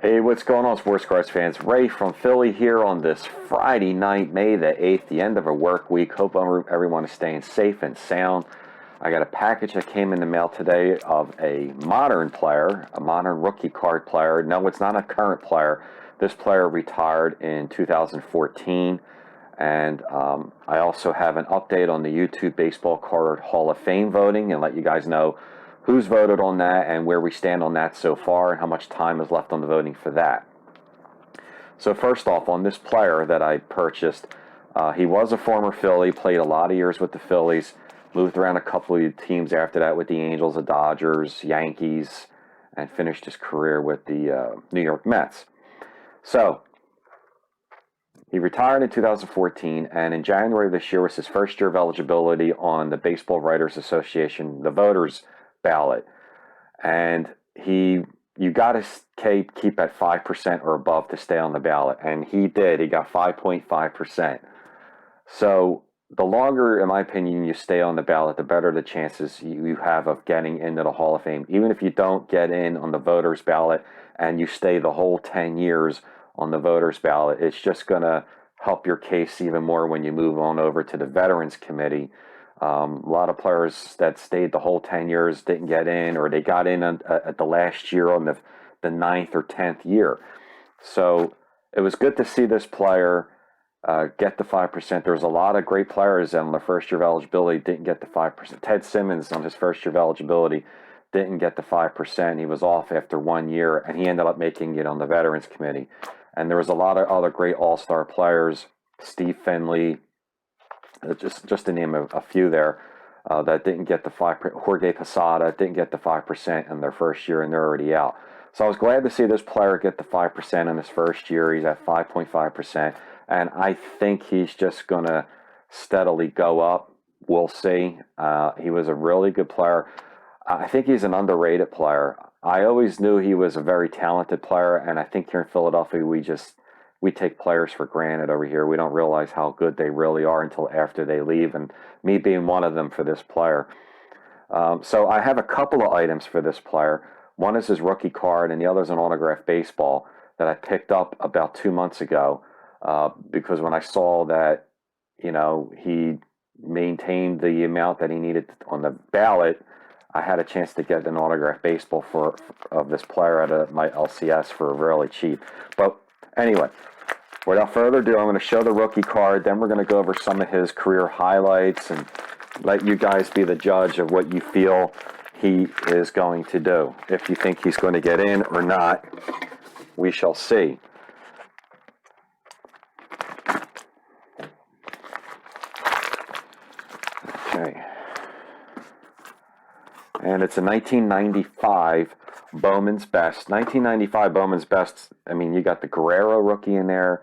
Hey, what's going on, sports cards fans? Ray from Philly here on this Friday night, May the 8th, the end of a work week. Hope everyone is staying safe and sound. I got a package that came in the mail today of a modern player, a modern rookie card player. No, it's not a current player. This player retired in 2014. And I also have an update on the YouTube Baseball Card Hall of Fame voting and let you guys know who's voted on that and where we stand on that so far and how much time is left on the voting for that. So first off, on this player that I purchased, he was a former Philly, played a lot of years with the Phillies, moved around a couple of teams after that with the Angels, the Dodgers, Yankees, and finished his career with the New York Mets. So he retired in 2014, and in January of this year was his first year of eligibility on the Baseball Writers Association, the voters ballot. And you got to keep at 5% or above to stay on the ballot, and he did. He got 5.5%. So the longer, in my opinion, you stay on the ballot, the better the chances you have of getting into the Hall of Fame. Even if you don't get in on the voters ballot and you stay the whole 10 years on the voters ballot, it's just going to help your case even more when you move on over to the Veterans Committee. A lot of players that stayed the whole 10 years didn't get in, or they got in at the last year on the 9th or 10th year. So it was good to see this player get the 5%. There's a lot of great players on their first year of eligibility didn't get the 5%. Ted Simmons on his first year of eligibility didn't get the 5%. He was off after 1 year, and he ended up making it on the Veterans Committee. And there was a lot of other great all-star players, Steve Finley, just to name a few there, that didn't get the 5%. Jorge Posada didn't get the 5% in their first year, and they're already out. So I was glad to see this player get the 5% in his first year. He's at 5.5%, and I think he's just going to steadily go up. We'll see. He was a really good player. I think he's an underrated player. I always knew he was a very talented player, and I think here in Philadelphia, we take players for granted over here. We don't realize how good they really are until after they leave, and me being one of them for this player. So I have a couple of items for this player. One is his rookie card, and the other is an autographed baseball that I picked up about 2 months ago because when I saw that, he maintained the amount that he needed on the ballot, I had a chance to get an autographed baseball of this player at my LCS for really cheap. But anyway, without further ado, I'm going to show the rookie card. Then we're going to go over some of his career highlights and let you guys be the judge of what you feel he is going to do. If you think he's going to get in or not, we shall see. Okay. And it's a 1995 Bowman's Best. 1995 Bowman's Best, I mean, you got the Guerrero rookie in there.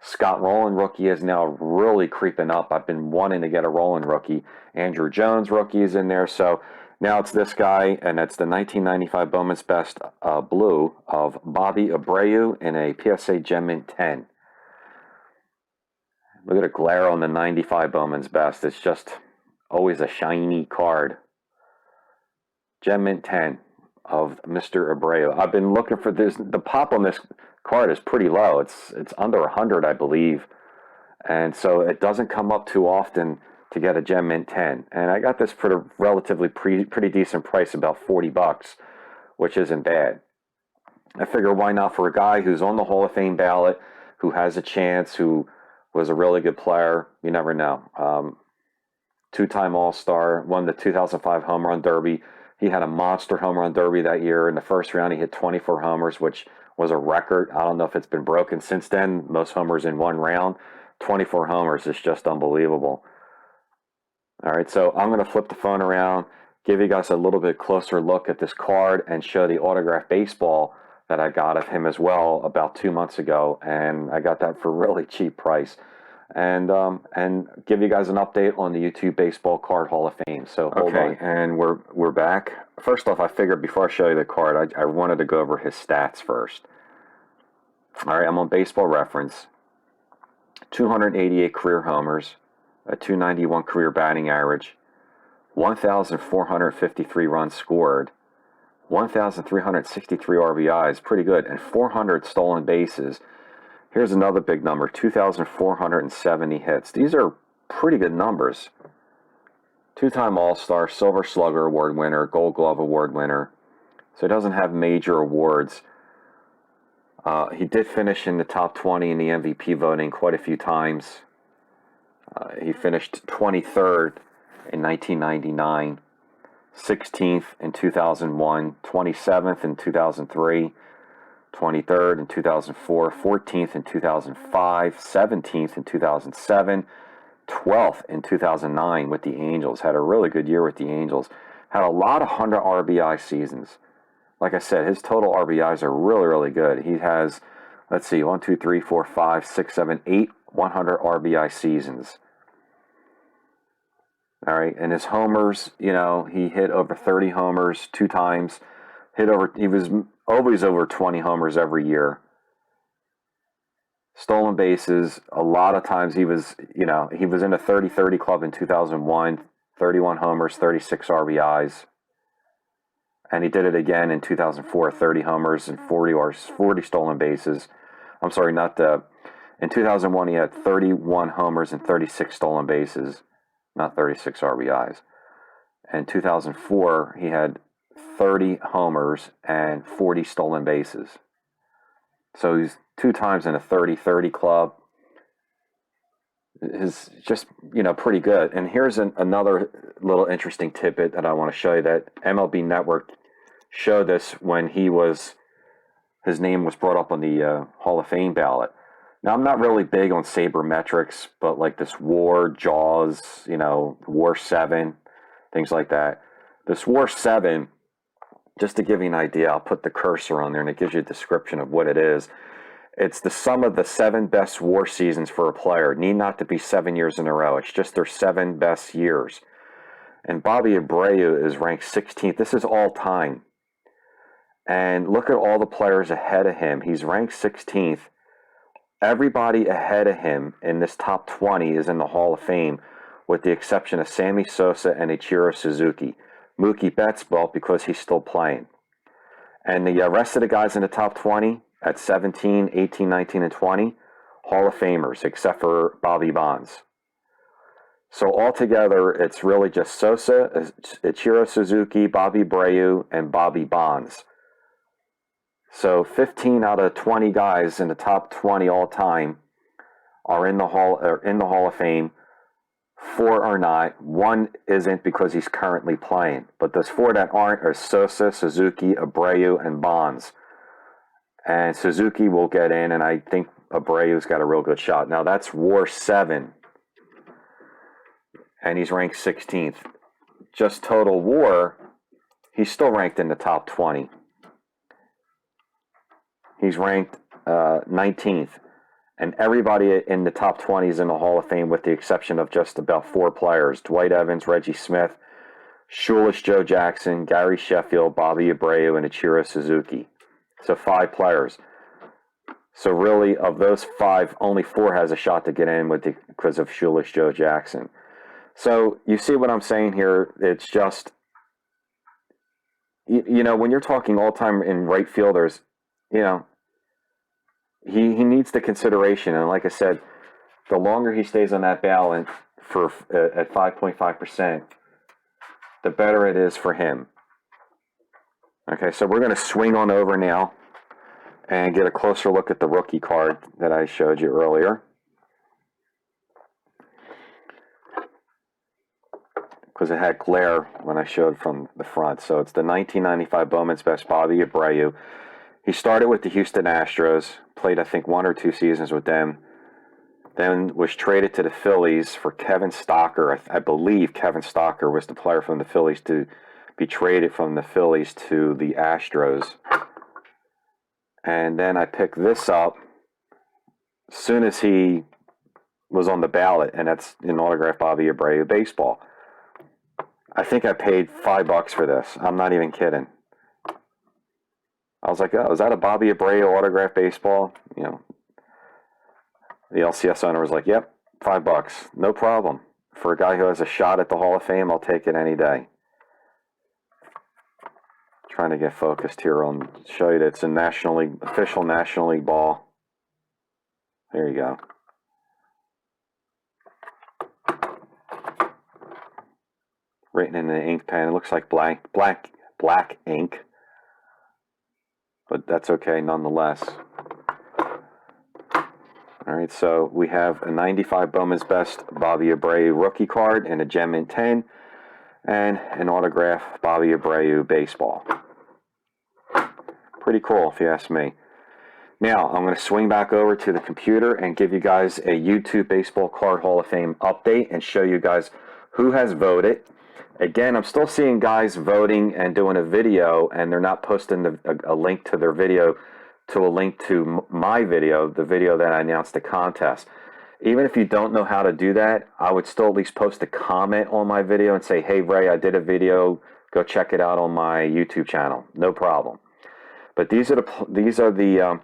Scott Rowland rookie is now really creeping up. I've been wanting to get a Rowland rookie. Andrew Jones rookie is in there. So now it's this guy, and it's the 1995 Bowman's Best blue of Bobby Abreu in a PSA Gem Mint 10. Look at a glare on the 95 Bowman's Best. It's just always a shiny card. Gem Mint 10 of Mr. Abreu. I've been looking for this. The pop on this card is pretty low. It's under 100, I believe. And so it doesn't come up too often to get a Gem Mint 10. And I got this for a relatively pretty decent price, about $40, which isn't bad. I figure why not for a guy who's on the Hall of Fame ballot, who has a chance, who was a really good player. You never know. Two-time All-Star, won the 2005 Home Run Derby. He had a monster home run derby that year. In the first round, he hit 24 homers, which was a record. I don't know if it's been broken since then. Most homers in one round. 24 homers is just unbelievable. All right, so I'm going to flip the phone around, give you guys a little bit closer look at this card, and show the autographed baseball that I got of him as well about 2 months ago. And I got that for a really cheap price. And give you guys an update on the YouTube Baseball Card Hall of Fame. So hold on. And we're back. First off, I figured before I show you the card, I wanted to go over his stats first. All right, I'm on Baseball Reference. 288 career homers, a 291 career batting average, 1,453 runs scored, 1,363 RBIs, pretty good, and 400 stolen bases. Here's another big number, 2,470 hits. These are pretty good numbers. Two-time All-Star, Silver Slugger Award winner, Gold Glove Award winner. So he doesn't have major awards. He did finish in the top 20 in the MVP voting quite a few times. He finished 23rd in 1999, 16th in 2001, 27th in 2003, 23rd in 2004, 14th in 2005, 17th in 2007, 12th in 2009 with the Angels. Had a really good year with the Angels. Had a lot of 100 RBI seasons. Like I said, his total RBIs are really, really good. He has, let's see, 1, 2, 3, 4, 5, 6, 7, 8 100 RBI seasons. All right, and his homers, you know, he hit over 30 homers 2 times. He was always over 20 homers every year. Stolen bases, a lot of times he was in the 30-30 club in 2001, 31 homers, 36 RBIs. And he did it again in 2004, 30 homers and 40 stolen bases. I'm sorry, in 2001 he had 31 homers and 36 stolen bases, not 36 RBIs. In 2004 he had 30 homers and 40 stolen bases. So he's 2 times in a 30-30 club. Is just, pretty good. And here's another little interesting tidbit that I want to show you, that MLB Network showed this when his name was brought up on the Hall of Fame ballot. Now, I'm not really big on sabermetrics, but like this WAR, JAWS, WAR 7, things like that. This WAR 7, just to give you an idea, I'll put the cursor on there and it gives you a description of what it is. It's the sum of the 7 best WAR seasons for a player. It need not to be 7 years in a row. It's just their 7 best years. And Bobby Abreu is ranked 16th. This is all time. And look at all the players ahead of him. He's ranked 16th. Everybody ahead of him in this top 20 is in the Hall of Fame, with the exception of Sammy Sosa and Ichiro Suzuki. Mookie Betts, well, because he's still playing. And the rest of the guys in the top 20 at 17, 18, 19, and 20, Hall of Famers, except for Bobby Bonds. So altogether, it's really just Sosa, Ichiro Suzuki, Bobby Abreu, and Bobby Bonds. So 15 out of 20 guys in the top 20 all time are in the Hall of Fame. 4 are not. 1 isn't because he's currently playing. But those 4 that aren't are Sosa, Suzuki, Abreu, and Bonds. And Suzuki will get in, and I think Abreu's got a real good shot. Now that's WAR 7, and he's ranked 16th. Just total WAR, he's still ranked in the top 20. He's ranked 19th. And everybody in the top 20 is in the Hall of Fame with the exception of just about 4 players. Dwight Evans, Reggie Smith, Shoeless Joe Jackson, Gary Sheffield, Bobby Abreu, and Ichiro Suzuki. So 5 players. So really, of those 5, only 4 has a shot to get in because of Shoeless Joe Jackson. So you see what I'm saying here? It's just, when you're talking all-time in right fielders, he needs the consideration. And like I said, the longer he stays on that ballot at 5.5%, the better it is for him. Okay, so we're going to swing on over now and get a closer look at the rookie card that I showed you earlier. Because it had glare when I showed from the front. So it's the 1995 Bowman's Best Bobby Abreu. He started with the Houston Astros, played I think 1 or 2 seasons with them, then was traded to the Phillies for Kevin Stocker. I believe Kevin Stocker was the player from the Phillies to be traded from the Phillies to the Astros. And then I picked this up as soon as he was on the ballot, and that's an autographed Bobby Abreu baseball. I think I paid $5 for this. I'm not even kidding. I was like, oh, is that a Bobby Abreu autographed baseball? The LCS owner was like, yep, $5. No problem. For a guy who has a shot at the Hall of Fame, I'll take it any day. Trying to get focused here on, show you that it's a National League, official National League ball. There you go. Written in the ink pen. It looks like black ink, but that's okay nonetheless. All right, so we have a 95 Bowman's Best Bobby Abreu rookie card and a Gem Mint 10 and an autograph Bobby Abreu baseball. Pretty cool if you ask me. Now, I'm going to swing back over to the computer and give you guys a YouTube Baseball Card Hall of Fame update and show you guys who has voted. Again, I'm still seeing guys voting and doing a video, and they're not posting a link to their video to a link to my video, the video that I announced the contest. Even if you don't know how to do that, I would still at least post a comment on my video and say, hey, Ray, I did a video. Go check it out on my YouTube channel. No problem. But these are the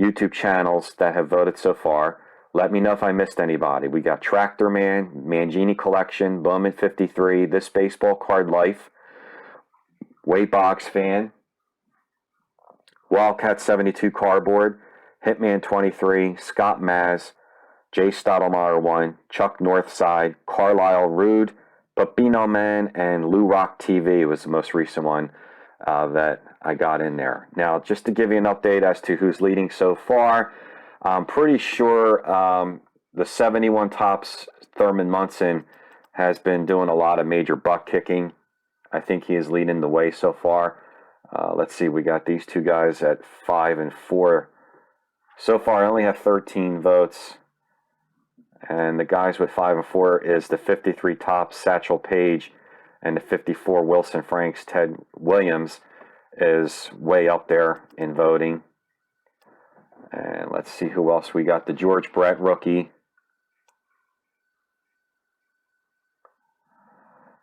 YouTube channels that have voted so far. Let me know if I missed anybody. We got Tractor Man, Mangini Collection, Bowman 53, This Baseball Card Life, Weight Box Fan, Wildcat 72 Cardboard, Hitman 23, Scott Maz, Jay Stottlemyre 1, Chuck Northside, Carlisle Rude, Pepino Man, and Lou Rock TV was the most recent one that I got in there. Now, just to give you an update as to who's leading so far, I'm pretty sure the 71 Topps Thurman Munson has been doing a lot of major butt kicking. I think he is leading the way so far. Let's see, we got these two guys at 5 and 4. So far, I only have 13 votes. And the guys with 5 and 4 is the 53 Topps Satchel Paige and the 54 Wilson Franks Ted Williams is way up there in voting. And let's see who else we got. The George Brett rookie.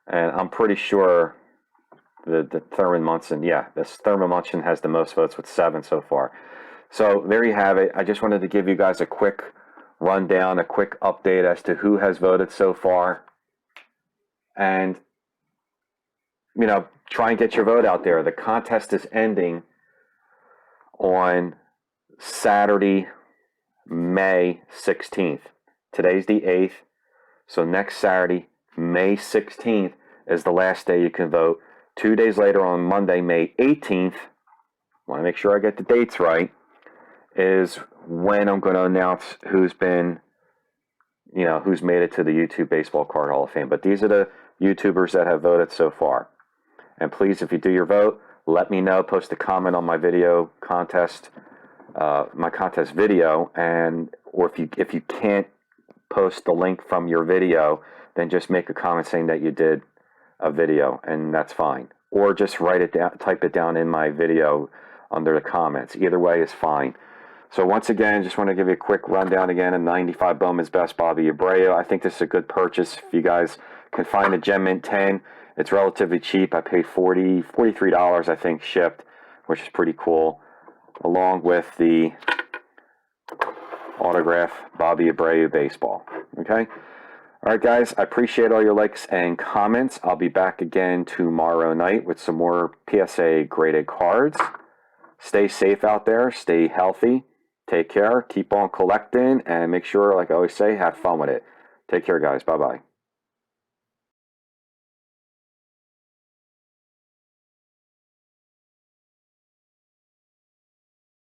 And I'm pretty sure the Thurman Munson, yeah, this Thurman Munson has the most votes with 7 so far. So there you have it. I just wanted to give you guys a quick rundown, a quick update as to who has voted so far. And, you know, try and get your vote out there. The contest is ending on Saturday, May 16th. Today's the 8th. So next Saturday, May 16th, is the last day you can vote. 2 days later, on Monday, May 18th, want to make sure I get the dates right, is when I'm going to announce who's been, you know, who's made it to the YouTube Baseball Card Hall of Fame. But these are the YouTubers that have voted so far. And please, if you do your vote, let me know. Post a comment on my video contest, my contest video, and or if you can't post the link from your video, then just make a comment saying that you did a video, and that's fine. Or just write it down, type it down in my video under the comments. Either way is fine. So once again, just want to give you a quick rundown again of 95 Bowman's Best Bobby Abreu. I think this is a good purchase. If you guys can find a Gem Mint 10, it's relatively cheap. I paid $43, I think, shipped, which is pretty cool, along with the autograph Bobby Abreu baseball. Okay? All right, guys, I appreciate all your likes and comments. I'll be back again tomorrow night with some more PSA graded cards. Stay safe out there. Stay healthy. Take care. Keep on collecting. And make sure, like I always say, have fun with it. Take care, guys. Bye-bye.